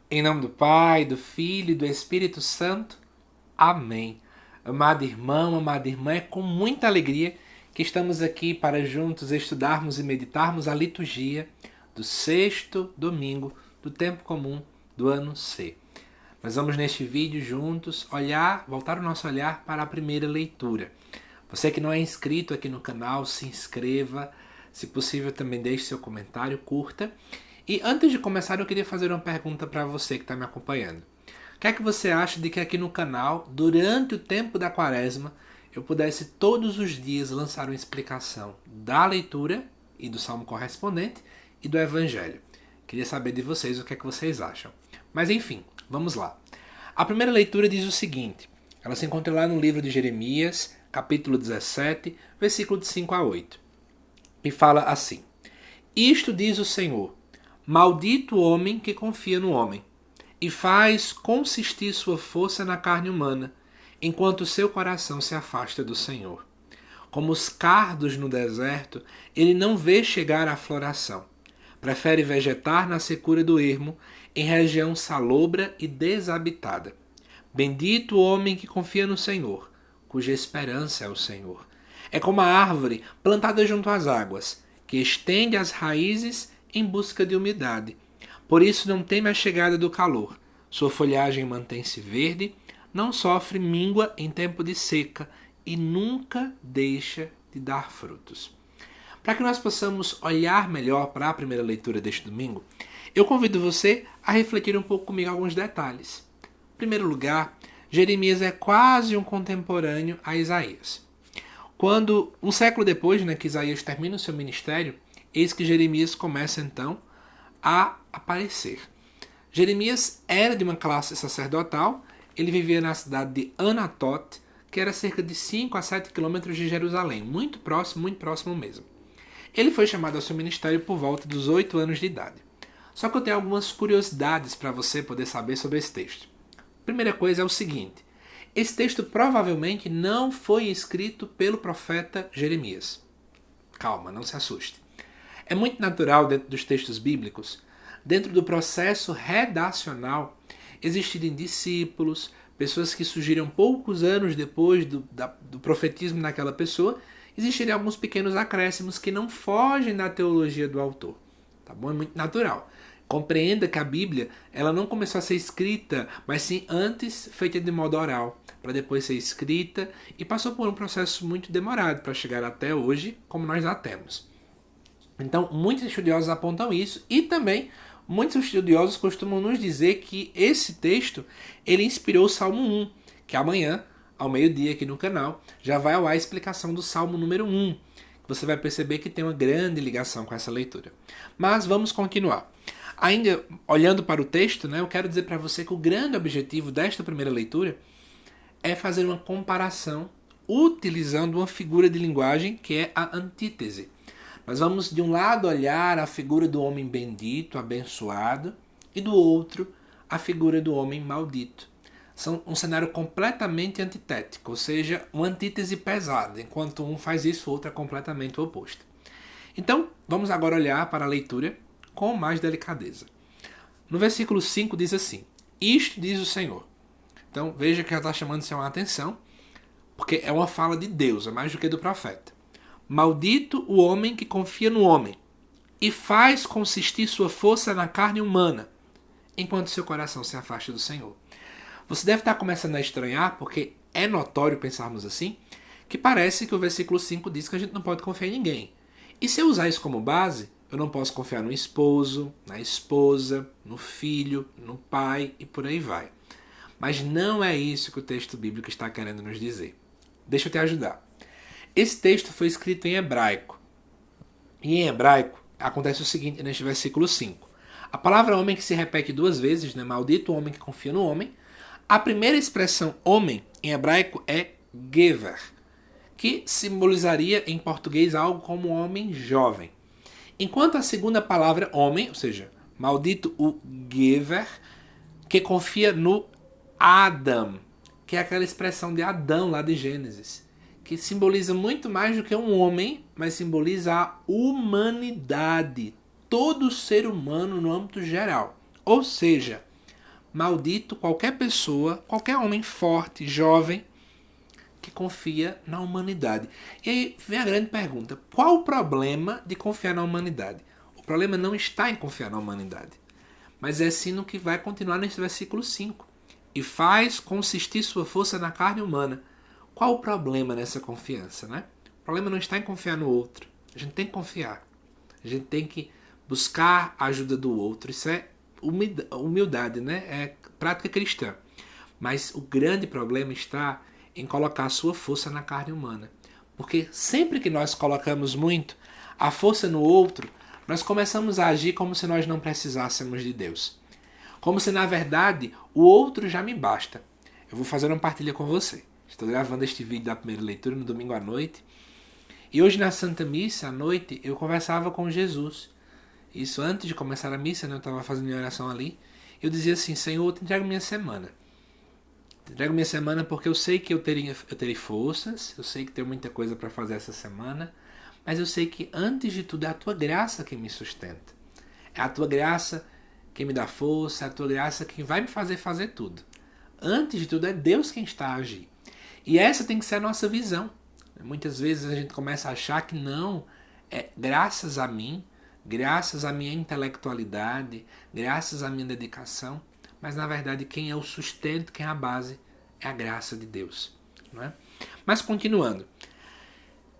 Em nome do Pai, do Filho e do Espírito Santo. Amém. Amado irmão, amada irmã, é com muita alegria que estamos aqui para juntos estudarmos e meditarmos a liturgia do sexto domingo do tempo comum do ano C. Nós vamos neste vídeo juntos voltar o nosso olhar para a primeira leitura. Você que não é inscrito aqui no canal, se inscreva. Se possível, também deixe seu comentário, curta. E antes de começar, eu queria fazer uma pergunta para você que está me acompanhando. O que é que você acha de que aqui no canal, durante o tempo da quaresma, eu pudesse todos os dias lançar uma explicação da leitura e do salmo correspondente e do evangelho? Queria saber de vocês o que é que vocês acham. Mas enfim, vamos lá. A primeira leitura diz o seguinte. Ela se encontra lá no livro de Jeremias, capítulo 17, versículo de 5 a 8. E fala assim: Isto diz o Senhor: Maldito o homem que confia no homem, e faz consistir sua força na carne humana, enquanto seu coração se afasta do Senhor. Como os cardos no deserto, ele não vê chegar à floração. Prefere vegetar na secura do ermo, em região salobra e desabitada. Bendito o homem que confia no Senhor, cuja esperança é o Senhor. É como a árvore plantada junto às águas, que estende as raízes em busca de umidade. Por isso não teme a chegada do calor. Sua folhagem mantém-se verde, não sofre míngua em tempo de seca e nunca deixa de dar frutos. Para que nós possamos olhar melhor para a primeira leitura deste domingo, eu convido você a refletir um pouco comigo alguns detalhes. Em primeiro lugar, Jeremias é quase um contemporâneo a Isaías. Quando, um século depois, que Isaías termina o seu ministério, eis que Jeremias começa então a aparecer. Jeremias era de uma classe sacerdotal, ele vivia na cidade de Anatot, que era cerca de 5 a 7 quilômetros de Jerusalém, muito próximo mesmo. Ele foi chamado ao seu ministério por volta dos 8 anos de idade. Só que eu tenho algumas curiosidades para você poder saber sobre esse texto. A primeira coisa é o seguinte: esse texto provavelmente não foi escrito pelo profeta Jeremias. Calma, não se assuste. É muito natural dentro dos textos bíblicos, dentro do processo redacional, existirem discípulos, pessoas que surgiram poucos anos depois do profetismo naquela pessoa, existirem alguns pequenos acréscimos que não fogem da teologia do autor. Tá bom? É muito natural. Compreenda que a Bíblia ela não começou a ser escrita, mas sim antes feita de modo oral, para depois ser escrita e passou por um processo muito demorado para chegar até hoje, como nós já temos. Então, muitos estudiosos apontam isso e também muitos estudiosos costumam nos dizer que esse texto ele inspirou o Salmo 1, que amanhã, ao meio-dia aqui no canal, já vai ao ar a explicação do Salmo número 1. Você vai perceber que tem uma grande ligação com essa leitura. Mas vamos continuar. Ainda olhando para o texto, eu quero dizer para você que o grande objetivo desta primeira leitura é fazer uma comparação utilizando uma figura de linguagem que é a antítese. Nós vamos de um lado olhar a figura do homem bendito, abençoado, e do outro a figura do homem maldito. São um cenário completamente antitético, ou seja, uma antítese pesada. Enquanto um faz isso, o outro é completamente o oposto. Então, vamos agora olhar para a leitura com mais delicadeza. No versículo 5 diz assim: Isto diz o Senhor. Então, veja que ela está chamando a atenção, porque é uma fala de Deus, é mais do que do profeta. Maldito o homem que confia no homem e faz consistir sua força na carne humana, enquanto seu coração se afasta do Senhor. Você deve estar começando a estranhar, porque é notório pensarmos assim, que parece que o versículo 5 diz que a gente não pode confiar em ninguém. E se eu usar isso como base, eu não posso confiar no esposo, na esposa, no filho, no pai e por aí vai. Mas não é isso que o texto bíblico está querendo nos dizer. Deixa eu te ajudar. Esse texto foi escrito em hebraico. E em hebraico acontece o seguinte neste versículo 5. A palavra homem que se repete duas vezes, maldito o homem que confia no homem. A primeira expressão homem em hebraico é gever, que simbolizaria em português algo como homem jovem. Enquanto a segunda palavra homem, ou seja, maldito o gever, que confia no Adam, que é aquela expressão de Adão lá de Gênesis, que simboliza muito mais do que um homem, mas simboliza a humanidade, todo ser humano no âmbito geral. Ou seja, maldito qualquer pessoa, qualquer homem forte, jovem, que confia na humanidade. E aí vem a grande pergunta: qual o problema de confiar na humanidade? O problema não está em confiar na humanidade, mas é sim no que vai continuar nesse versículo 5. E faz consistir sua força na carne humana. Qual o problema nessa confiança, né? O problema não está em confiar no outro. A gente tem que confiar. A gente tem que buscar a ajuda do outro. Isso é humildade, né? É prática cristã. Mas o grande problema está em colocar a sua força na carne humana. Porque sempre que nós colocamos muito a força no outro, nós começamos a agir como se nós não precisássemos de Deus. Como se, na verdade, o outro já me basta. Eu vou fazer uma partilha com você. Estou gravando este vídeo da primeira leitura no domingo à noite. E hoje na Santa Missa, à noite, eu conversava com Jesus. Isso antes de começar a missa, né? Eu estava fazendo minha oração ali. Eu dizia assim: Senhor, eu te entrego minha semana. Te entrego minha semana porque eu sei que eu terei forças. Eu sei que tenho muita coisa para fazer essa semana. Mas eu sei que, antes de tudo, é a Tua graça que me sustenta. É a Tua graça quem me dá força, é a Tua graça quem vai me fazer tudo. Antes de tudo, é Deus quem está a agir. E essa tem que ser a nossa visão. Muitas vezes a gente começa a achar que não, é graças a mim, graças à minha intelectualidade, graças à minha dedicação, mas na verdade quem é o sustento, quem é a base, é a graça de Deus. Não é? Mas continuando,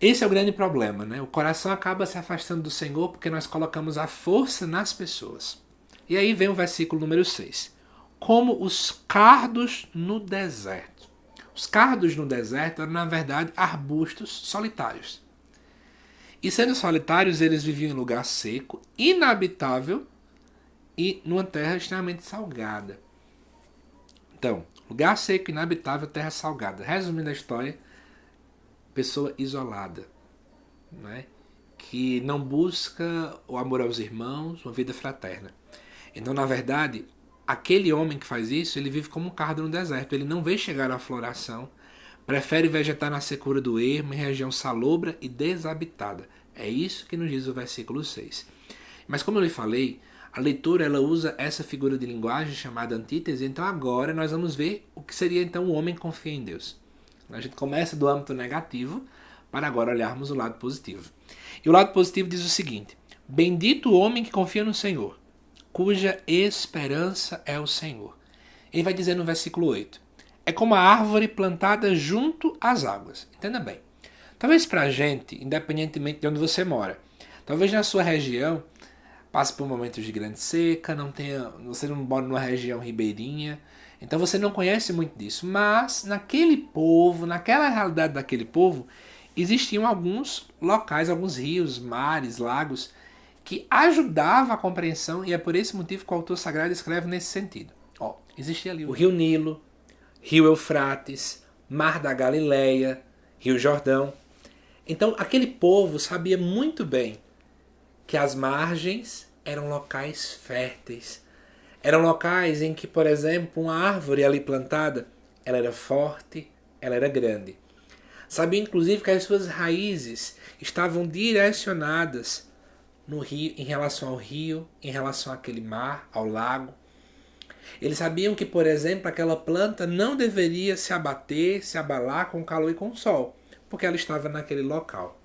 esse é o grande problema, né? O coração acaba se afastando do Senhor porque nós colocamos a força nas pessoas. E aí vem o versículo número 6. Como os cardos no deserto. Os cardos no deserto eram, na verdade, arbustos solitários. E sendo solitários, eles viviam em lugar seco, inabitável e numa terra extremamente salgada. Então, lugar seco, inabitável, terra salgada. Resumindo a história, pessoa isolada, né? Que não busca o amor aos irmãos, uma vida fraterna. Então, na verdade, aquele homem que faz isso, ele vive como um cardo no deserto. Ele não vê chegar à floração, prefere vegetar na secura do ermo, em região salobra e desabitada. É isso que nos diz o versículo 6. Mas como eu lhe falei, a leitura ela usa essa figura de linguagem chamada antítese. Então agora nós vamos ver o que seria então o homem que confia em Deus. A gente começa do âmbito negativo para agora olharmos o lado positivo. E o lado positivo diz o seguinte: bendito o homem que confia no Senhor, cuja esperança é o Senhor. Ele vai dizer no versículo 8. É como a árvore plantada junto às águas. Entenda bem. Talvez para a gente, independentemente de onde você mora, talvez na sua região passe por momentos de grande seca, você não mora numa região ribeirinha, então você não conhece muito disso. Mas naquele povo, naquela realidade daquele povo, existiam alguns locais, alguns rios, mares, lagos, que ajudavam a compreensão, e é por esse motivo que o autor sagrado escreve nesse sentido. Existia ali o rio Nilo, rio Eufrates, mar da Galileia, rio Jordão. Então aquele povo sabia muito bem que as margens eram locais férteis. Eram locais em que, por exemplo, uma árvore ali plantada, ela era forte, ela era grande. Sabia inclusive que as suas raízes estavam direcionadas no rio, em relação ao rio, em relação àquele mar, ao lago. Eles sabiam que, por exemplo, aquela planta não deveria se abater, se abalar com o calor e com o sol, porque ela estava naquele local.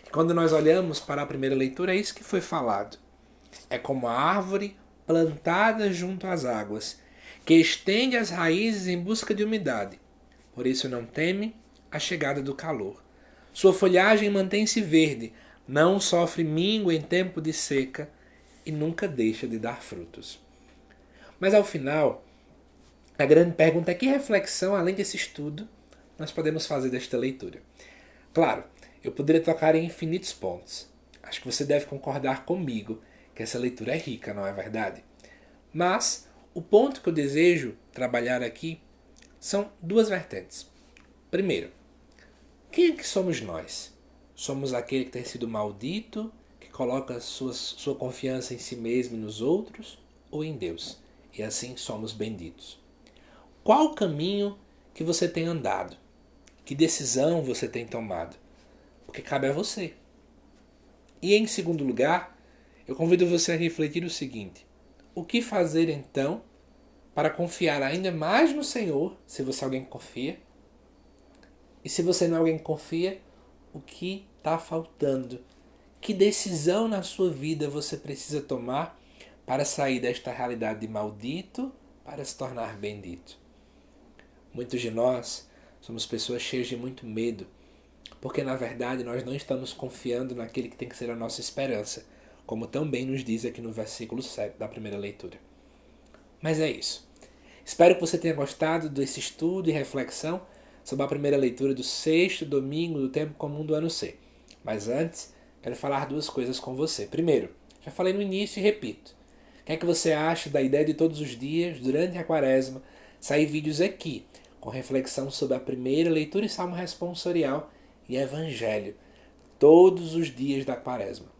E quando nós olhamos para a primeira leitura, é isso que foi falado. É como a árvore plantada junto às águas, que estende as raízes em busca de umidade. Por isso não teme a chegada do calor. Sua folhagem mantém-se verde, não sofre míngua em tempo de seca e nunca deixa de dar frutos. Mas ao final, a grande pergunta é: que reflexão, além desse estudo, nós podemos fazer desta leitura? Claro, eu poderia tocar em infinitos pontos. Acho que você deve concordar comigo que essa leitura é rica, não é verdade? Mas o ponto que eu desejo trabalhar aqui são duas vertentes. Primeiro, quem é que somos nós? Somos aquele que tem sido maldito, que coloca sua confiança em si mesmo e nos outros, ou em Deus? E assim somos benditos. Qual o caminho que você tem andado? Que decisão você tem tomado? Porque cabe a você. E em segundo lugar, eu convido você a refletir o seguinte: o que fazer então para confiar ainda mais no Senhor, se você é alguém que confia. E se você não é alguém que confia, o que está faltando? Que decisão na sua vida você precisa tomar para sair desta realidade de maldito para se tornar bendito? Muitos de nós somos pessoas cheias de muito medo, porque na verdade nós não estamos confiando naquele que tem que ser a nossa esperança, como também nos diz aqui no versículo 7 da primeira leitura. Mas é isso. Espero que você tenha gostado desse estudo e reflexão sobre a primeira leitura do 6º domingo do tempo comum do ano C. Mas antes, quero falar duas coisas com você. Primeiro, já falei no início e repito. O que é que você acha da ideia de todos os dias, durante a quaresma, sair vídeos aqui, com reflexão sobre a primeira leitura e salmo responsorial e evangelho, todos os dias da quaresma?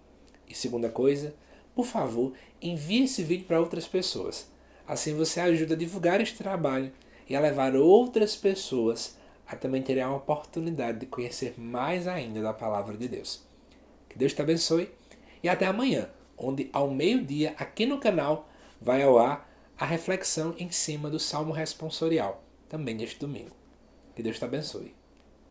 E segunda coisa, por favor, envie esse vídeo para outras pessoas. Assim você ajuda a divulgar este trabalho e a levar outras pessoas a também terem a oportunidade de conhecer mais ainda da Palavra de Deus. Que Deus te abençoe e até amanhã, onde ao meio-dia aqui no canal vai ao ar a reflexão em cima do Salmo Responsorial, também neste domingo. Que Deus te abençoe.